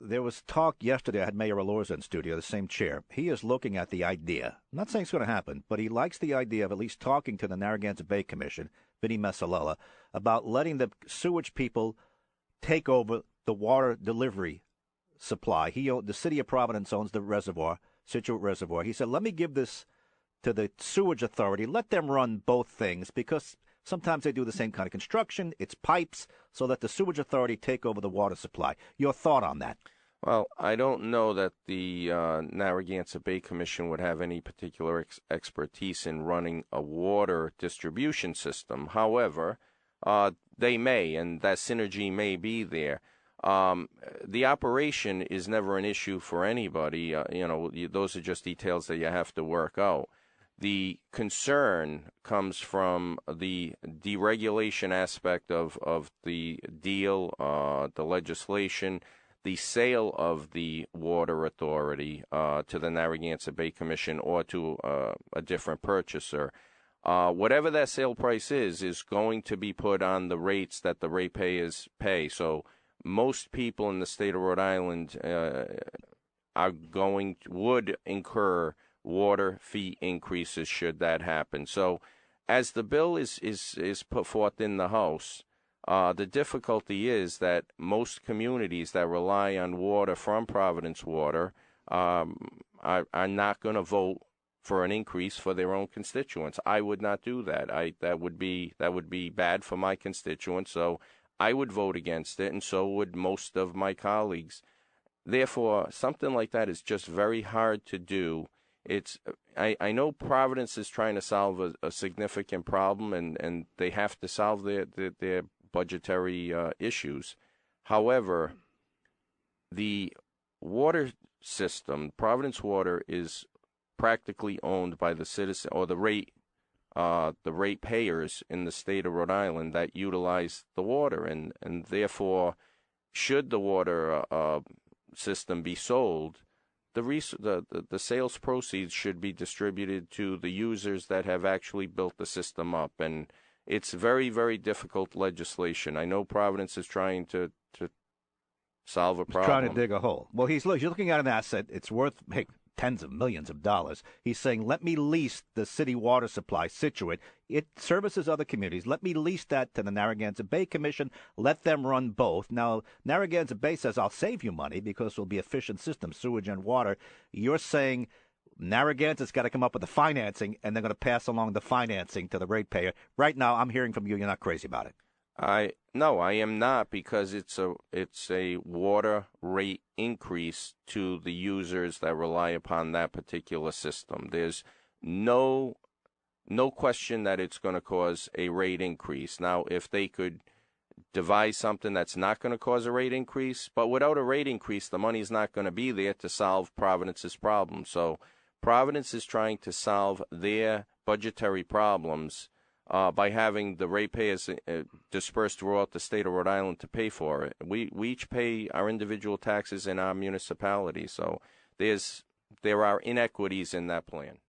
there was talk yesterday. I had Mayor Alorza in studio, the same chair. He is looking at the idea. I'm not saying it's going to happen, but he likes the idea of at least talking to the Narragansett Bay Commission, Vinnie Messalella, about letting the sewage people take over the water delivery supply. The city of Providence owns the reservoir, Situate Reservoir. He said, let me give this to the sewage authority. Let them run both things because sometimes they do the same kind of construction. It's pipes, so that the sewage authority take over the water supply. Your thought on that? Well, I don't know that the Narragansett Bay Commission would have any particular expertise in running a water distribution system. However, they may, and that synergy may be there. The operation is never an issue for anybody. Those are just details that you have to work out. The concern comes from the deregulation aspect of the deal, the legislation, the sale of the water authority to the Narragansett Bay Commission or to a different purchaser. Whatever that sale price is going to be put on the rates that the ratepayers pay. So most people in the state of Rhode Island would incur water fee increases should that happen. So as the bill is put forth in the House, the difficulty is that most communities that rely on water from Providence Water are not going to vote for an increase for their own constituents. I would not do that. That would be bad for my constituents. So I would vote against it, and so would most of my colleagues. Therefore, something like that is just very hard to do. I know Providence is trying to solve a significant problem, and they have to solve their budgetary issues. However, the water system, Providence Water, is practically owned by the citizen or the ratepayers in the state of Rhode Island that utilize the water, and therefore, should the water system be sold, the sales proceeds should be distributed to the users that have actually built the system up, and it's very, very difficult legislation. I know Providence is trying to solve a problem. He's trying to dig a hole. Well, he's looking at an asset. It's worth tens of millions of dollars. He's saying, let me lease the city water supply, Situate. It services other communities. Let me lease that to the Narragansett Bay Commission. Let them run both. Now, Narragansett Bay says, I'll save you money because it'll be efficient system, sewage and water. You're saying Narragansett's got to come up with the financing, and they're going to pass along the financing to the ratepayer. Right now, I'm hearing from you, you're not crazy about it. No, I am not, because it's a water rate increase to the users that rely upon that particular system. There's no question that it's going to cause a rate increase. Now, if they could devise something that's not going to cause a rate increase, but without a rate increase, the money's not going to be there to solve Providence's problem. So Providence is trying to solve their budgetary problems by having the ratepayers dispersed throughout the state of Rhode Island to pay for it. We each pay our individual taxes in our municipality, so there are inequities in that plan.